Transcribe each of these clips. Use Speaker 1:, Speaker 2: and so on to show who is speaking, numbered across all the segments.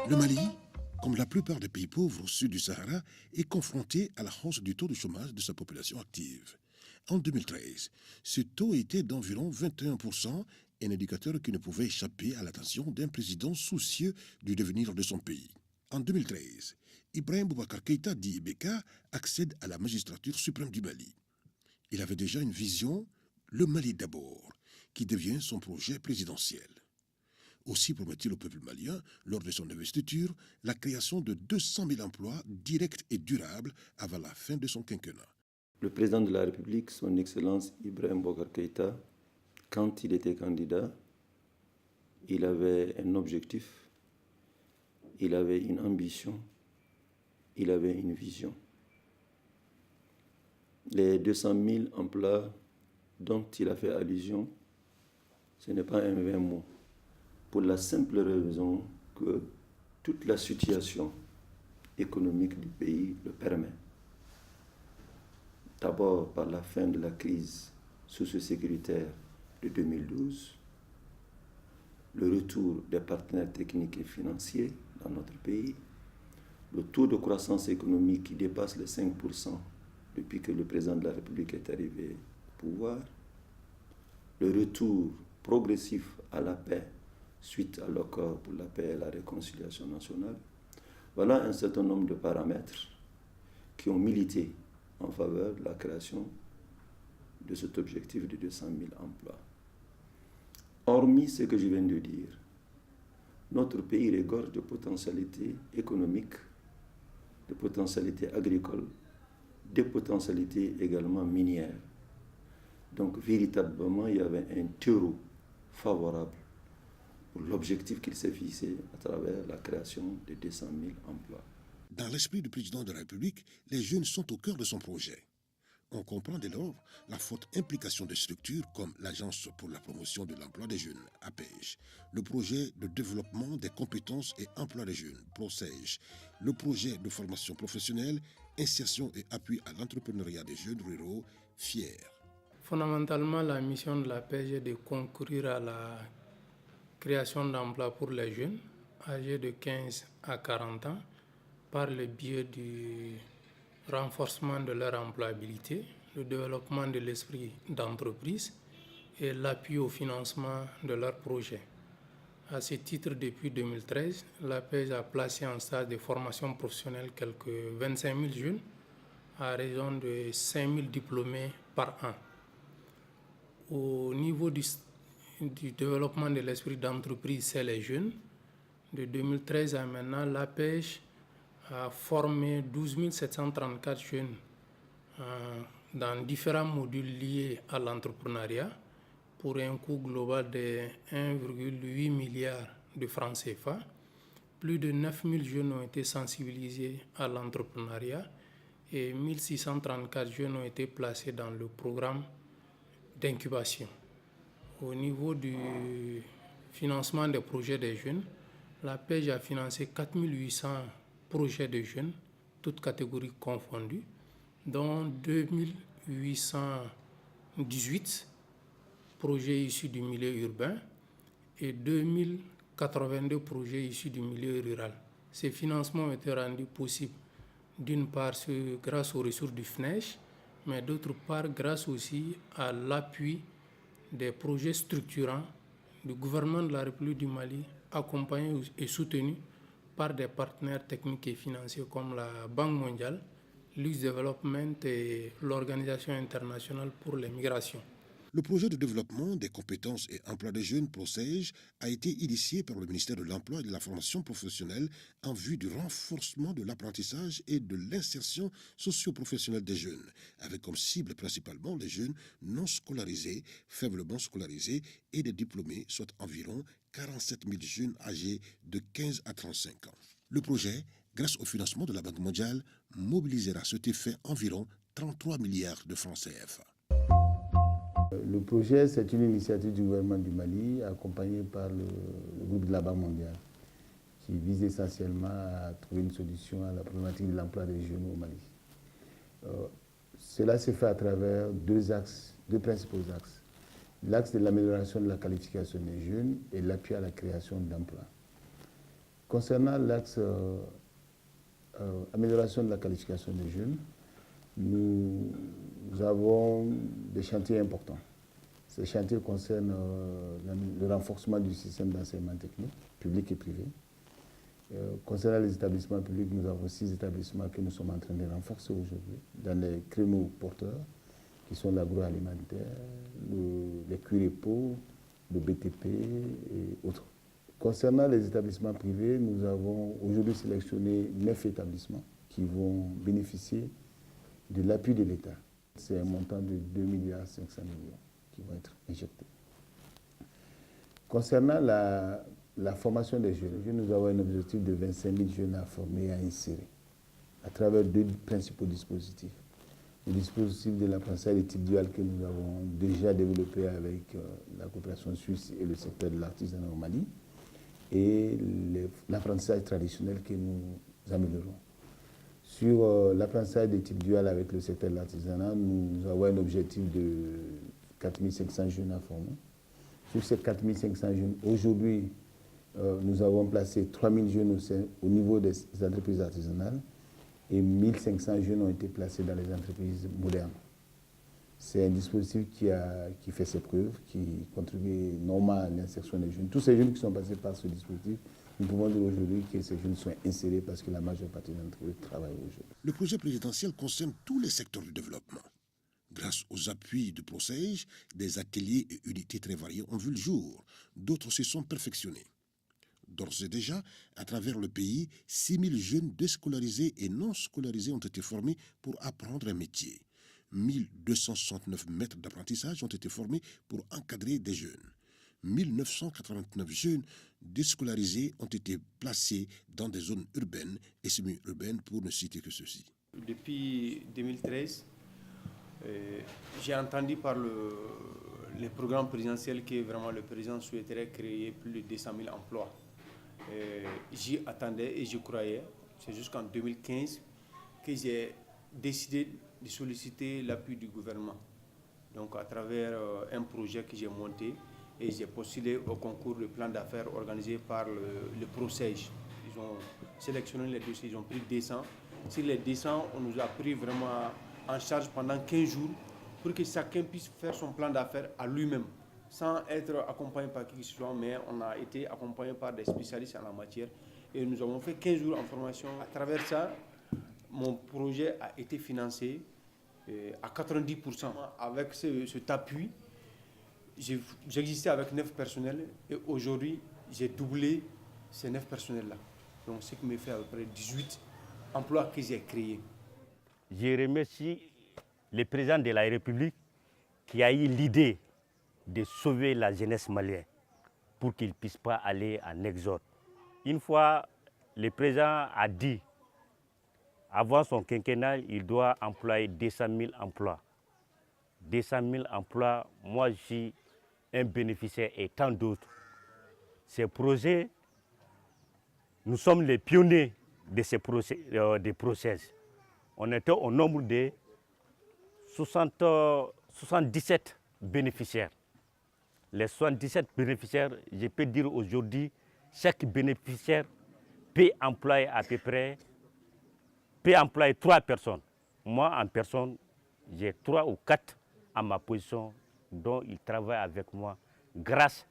Speaker 1: Le Mali, comme la plupart des pays pauvres au sud du Sahara, est confronté à la hausse du taux de chômage de sa population active. En 2013, ce taux était d'environ 21%, un indicateur qui ne pouvait échapper à l'attention d'un président soucieux du devenir de son pays. En 2013, Ibrahim Boubacar Keïta, dit Ibeka, accède à la magistrature suprême du Mali. Il avait déjà une vision, le Mali d'abord, qui devient son projet présidentiel. Aussi promet-il au peuple malien, lors de son investiture, la création de 200 000 emplois directs et durables avant la fin de son quinquennat.
Speaker 2: Le président de la République, son Excellence Ibrahim Boubacar Keïta, quand il était candidat, il avait un objectif, il avait une ambition, il avait une vision. Les 200 000 emplois dont il a fait allusion, ce n'est pas un vain mot, pour la simple raison que toute la situation économique du pays le permet. D'abord par la fin de la crise socio-sécuritaire de 2012, le retour des partenaires techniques et financiers dans notre pays, le taux de croissance économique qui dépasse les 5% depuis que le président de la République est arrivé au pouvoir, le retour progressif à la paix suite à l'accord pour la paix et la réconciliation nationale. Voilà un certain nombre de paramètres qui ont milité en faveur de la création de cet objectif de 200 000 emplois. Hormis ce que je viens de dire, notre pays regorge de potentialités économiques, de potentialités agricoles, de potentialités également minières. Donc véritablement, il y avait un terreau favorable pour l'objectif qu'il s'est fixé à travers la création de 200 000 emplois.
Speaker 1: Dans l'esprit du président de la République, les jeunes sont au cœur de son projet. On comprend dès lors la forte implication des structures comme l'Agence pour la promotion de l'emploi des jeunes, APEJ, le projet de développement des compétences et emploi des jeunes, PROCEJ, le projet de formation professionnelle, insertion et appui à l'entrepreneuriat des jeunes ruraux, FIER.
Speaker 3: Fondamentalement, la mission de l'APEJ est de concourir à la création d'emplois pour les jeunes âgés de 15 à 40 ans par le biais du renforcement de leur employabilité, le développement de l'esprit d'entreprise et l'appui au financement de leurs projets. À ce titre, depuis 2013, l'APEJ a placé en stage de formation professionnelle quelques 25 000 jeunes à raison de 5 000 diplômés par an. Au niveau du développement de l'esprit d'entreprise, c'est les jeunes. De 2013 à maintenant, l'APEJ a formé 12 734 jeunes dans différents modules liés à l'entrepreneuriat pour un coût global de 1,8 milliard de francs CFA. Plus de 9 000 jeunes ont été sensibilisés à l'entrepreneuriat et 1 634 jeunes ont été placés dans le programme d'incubation. Au niveau du financement des projets des jeunes, l'APEJ a financé 4 800 projets de jeunes, toutes catégories confondues, dont 2 818 projets issus du milieu urbain et 2 082 projets issus du milieu rural. Ces financements ont été rendus possibles d'une part grâce aux ressources du FNEJ, mais d'autre part grâce aussi à l'appui des projets structurants du gouvernement de la République du Mali, accompagnés et soutenus par des partenaires techniques et financiers comme la Banque mondiale, Luxe Development et l'Organisation internationale pour les migrations.
Speaker 1: Le projet de développement des compétences et emploi des jeunes, PROCEJ, a été initié par le ministère de l'Emploi et de la Formation professionnelle en vue du renforcement de l'apprentissage et de l'insertion socio-professionnelle des jeunes, avec comme cible principalement les jeunes non scolarisés, faiblement scolarisés et des diplômés, soit environ 47 000 jeunes âgés de 15 à 35 ans. Le projet, grâce au financement de la Banque mondiale, mobilisera à cet effet environ 33 milliards de francs CFA.
Speaker 4: Le projet, c'est une initiative du gouvernement du Mali, accompagnée par le groupe de la Banque mondiale, qui vise essentiellement à trouver une solution à la problématique de l'emploi des jeunes au Mali. Cela se fait à travers deux principaux axes. L'axe de l'amélioration de la qualification des jeunes et l'appui à la création d'emplois. Concernant l'axe amélioration de la qualification des jeunes, nous avons des chantiers importants. Ces chantiers concernent le renforcement du système d'enseignement technique, public et privé. Concernant les établissements publics, nous avons 6 établissements que nous sommes en train de renforcer aujourd'hui dans les créneaux porteurs, qui sont l'agroalimentaire, les cuirs et peaux, le BTP et autres. Concernant les établissements privés, nous avons aujourd'hui sélectionné 9 établissements qui vont bénéficier de l'appui de l'État. C'est un montant de 2,5 milliards qui vont être injectés. Concernant la formation des jeunes, nous avons un objectif de 25 000 jeunes à former et à insérer à travers 2 principaux dispositifs. Le dispositif de l'apprentissage de type dual que nous avons déjà développé avec la coopération suisse et le secteur de l'artisanat au Mali, et l'apprentissage traditionnel que nous améliorons. Sur l'apprentissage de type dual avec le secteur de l'artisanat, nous avons un objectif de 4 500 jeunes à former. Sur ces 4 500 jeunes, aujourd'hui, nous avons placé 3 000 jeunes au niveau des entreprises artisanales et 1 500 jeunes ont été placés dans les entreprises modernes. C'est un dispositif qui fait ses preuves, qui contribue énormément à l'insertion des jeunes. Tous ces jeunes qui sont passés par ce dispositif, nous pouvons dire aujourd'hui que ces jeunes sont insérés parce que la majeure partie d'entre eux travaillent aujourd'hui.
Speaker 1: Le projet présidentiel concerne tous les secteurs du développement. Grâce aux appuis du PROSEJ, des ateliers et unités très variés ont vu le jour. D'autres se sont perfectionnés. D'ores et déjà, à travers le pays, 6 000 jeunes déscolarisés et non scolarisés ont été formés pour apprendre un métier. 1 269 maîtres d'apprentissage ont été formés pour encadrer des jeunes. 1 989 jeunes déscolarisés ont été placés dans des zones urbaines et semi-urbaines, pour ne citer que ceci.
Speaker 5: Depuis 2013, j'ai entendu par le programme présidentiel que vraiment le président souhaiterait créer plus de 200 000 emplois. J'y attendais et j'y croyais. C'est jusqu'en 2015 que j'ai décidé de solliciter l'appui du gouvernement. Donc à travers un projet que j'ai monté et j'ai postulé au concours de plan d'affaires organisé par le PROSEJ. Ils ont sélectionné les dossiers, ils ont pris 200. Sur les 200, on nous a pris vraiment en charge pendant 15 jours pour que chacun puisse faire son plan d'affaires à lui-même, sans être accompagné par qui que ce soit, mais on a été accompagné par des spécialistes en la matière et nous avons fait 15 jours en formation. À travers ça, mon projet a été financé à 90%. Avec cet appui, j'existais avec 9 personnels et aujourd'hui, j'ai doublé ces 9 personnels-là. Donc, ce qui me fait à peu près 18 emplois que j'ai créés.
Speaker 6: Je remercie le président de la République qui a eu l'idée de sauver la jeunesse malienne pour qu'il ne puisse pas aller en exode. Une fois, le président a dit, avant son quinquennat, il doit employer 200 000 emplois. 200 000 emplois, moi je suis un bénéficiaire et tant d'autres. Ces projets, nous sommes les pionniers de ces process. On était au nombre de 77 bénéficiaires. Les 77 bénéficiaires, je peux dire aujourd'hui, chaque bénéficiaire peut employer à peu près 3 personnes. Moi, en personne, j'ai 3 ou 4 à ma position dont ils travaillent avec moi. Grâce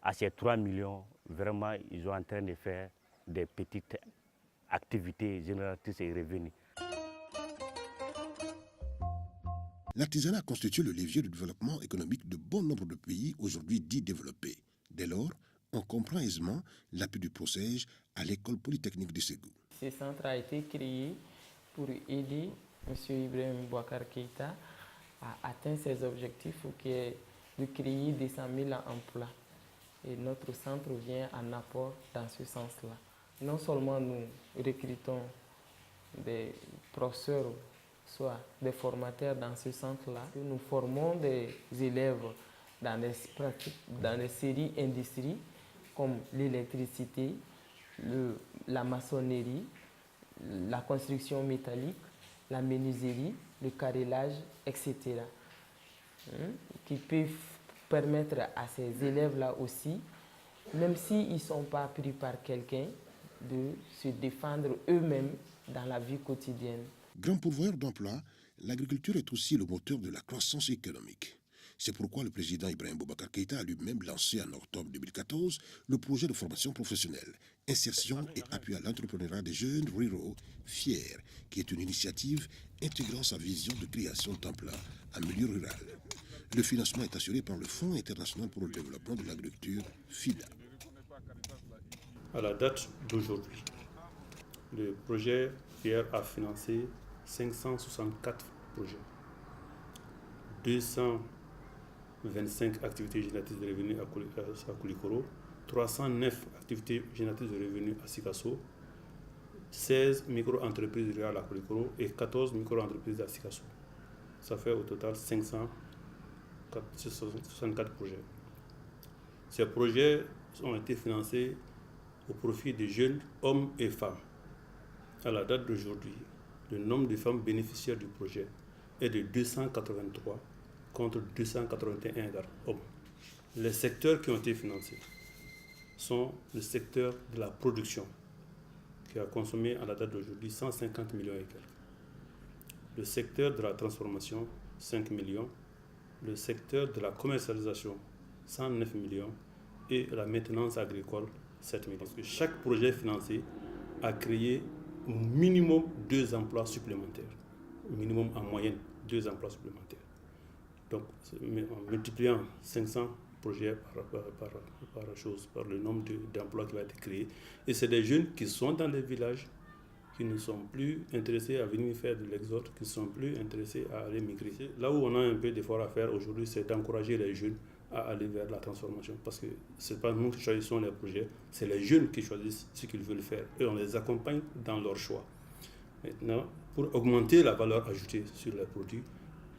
Speaker 6: à ces 3 millions, vraiment, ils sont en train de faire des petites activités génératrices et revenus.
Speaker 1: L'artisanat constitue le levier de développement économique de bon nombre de pays aujourd'hui dits développés. Dès lors, on comprend aisément l'appui du PROSEJ à l'école polytechnique de Ségou.
Speaker 7: Ce centre a été créé pour aider M. Ibrahim Boubacar Keïta à atteindre ses objectifs qui est de créer 200 000 emplois. Et notre centre vient en apport dans ce sens-là. Non seulement nous recrutons des professeurs, soit des formateurs dans ce centre-là, nous formons des élèves dans des séries industries comme l'électricité, la maçonnerie, la construction métallique, la menuiserie, le carrelage, etc. Qui peuvent permettre à ces élèves-là aussi, même s'ils ne sont pas pris par quelqu'un, de se défendre eux-mêmes dans la vie quotidienne.
Speaker 1: Grand pourvoyeur d'emplois, l'agriculture est aussi le moteur de la croissance économique. C'est pourquoi le président Ibrahim Boubacar Keïta a lui-même lancé en octobre 2014 le projet de formation professionnelle, insertion et appui à l'entrepreneuriat des jeunes ruraux, FIER, qui est une initiative intégrant sa vision de création d'emplois en milieu rural. Le financement est assuré par le Fonds international pour le développement de l'agriculture, FIDA.
Speaker 8: À la date d'aujourd'hui, le projet FIER a financé 564 projets, 225 activités génératrices de revenus à Koulikoro, 309 activités génératrices de revenus à Sikasso, 16 micro-entreprises rurales à Koulikoro et 14 micro-entreprises à Sikasso. Ça fait au total 564 projets. Ces projets ont été financés au profit des jeunes hommes et femmes. À la date d'aujourd'hui, le nombre de femmes bénéficiaires du projet est de 283 contre 281 hommes. Les secteurs qui ont été financés sont le secteur de la production, qui a consommé à la date d'aujourd'hui 150 millions et quelques. Le secteur de la transformation, 5 millions. Le secteur de la commercialisation, 109 millions. Et la maintenance agricole, 7 millions. Parce que chaque projet financé a créé au minimum 2 emplois supplémentaires. Minimum en moyenne 2 emplois supplémentaires. Donc, en multipliant 500 projets par le nombre d'emplois qui va être créé. Et c'est des jeunes qui sont dans les villages, qui ne sont plus intéressés à venir faire de l'exode, qui ne sont plus intéressés à aller migrer. Là où on a un peu d'effort à faire aujourd'hui, c'est d'encourager les jeunes à aller vers la transformation. Parce que ce n'est pas nous qui choisissons les projets, c'est les jeunes qui choisissent ce qu'ils veulent faire. Et on les accompagne dans leur choix. Maintenant, pour augmenter la valeur ajoutée sur les produits,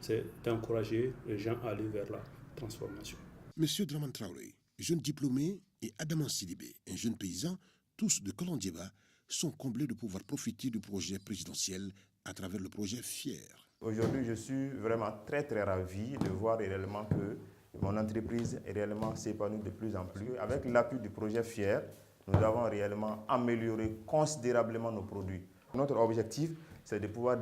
Speaker 8: c'est d'encourager les gens à aller vers la transformation.
Speaker 1: Monsieur Draman Traoré, jeune diplômé, et Adaman Sidibé, un jeune paysan, tous de Kolandieba, sont comblés de pouvoir profiter du projet présidentiel à travers le projet FIER.
Speaker 9: Aujourd'hui, je suis vraiment très ravi de voir réellement que mon entreprise est réellement s'épanouie de plus en plus. Avec l'appui du projet FIER, nous avons réellement amélioré considérablement nos produits. Notre objectif, c'est de pouvoir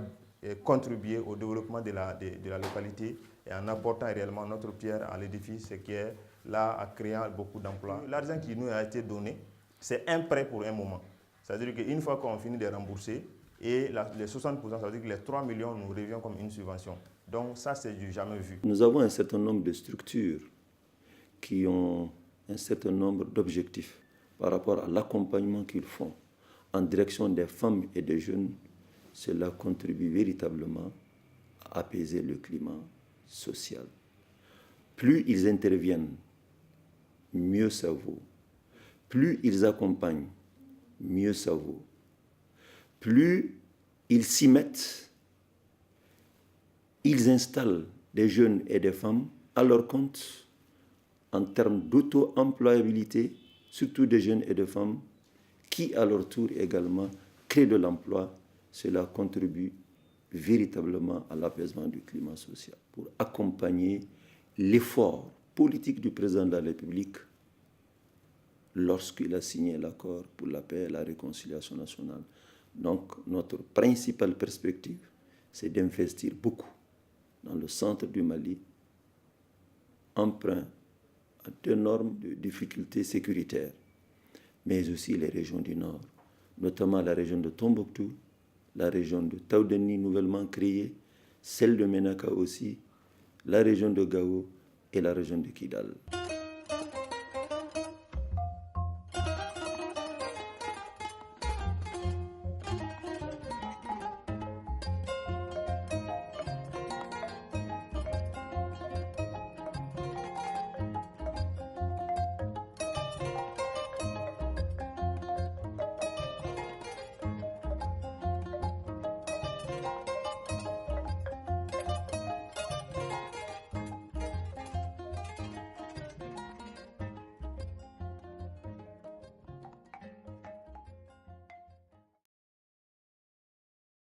Speaker 9: contribuer au développement de la localité et en apportant réellement notre pierre à l'édifice qui est là à créer beaucoup d'emplois. L'argent qui nous a été donné, c'est un prêt pour un moment. C'est-à-dire qu'une fois qu'on finit de rembourser, et les 60%, ça veut dire que les 3 millions nous reviennent comme une subvention. Donc ça, c'est du jamais vu.
Speaker 2: Nous avons un certain nombre de structures qui ont un certain nombre d'objectifs par rapport à l'accompagnement qu'ils font en direction des femmes et des jeunes. Cela contribue véritablement à apaiser le climat social. Plus ils interviennent, mieux ça vaut. Plus ils accompagnent, mieux ça vaut. Plus ils s'y mettent, ils installent des jeunes et des femmes à leur compte en termes d'auto-employabilité, surtout des jeunes et des femmes qui, à leur tour également, créent de l'emploi. Cela contribue véritablement à l'apaisement du climat social pour accompagner l'effort politique du président de la République lorsqu'il a signé l'accord pour la paix et la réconciliation nationale. Donc, notre principale perspective, c'est d'investir beaucoup dans le centre du Mali, emprunt à d'énormes difficultés sécuritaires, mais aussi les régions du Nord, notamment la région de Tombouctou, la région de Taoudeni nouvellement créée, celle de Ménaka aussi, la région de Gao et la région de Kidal.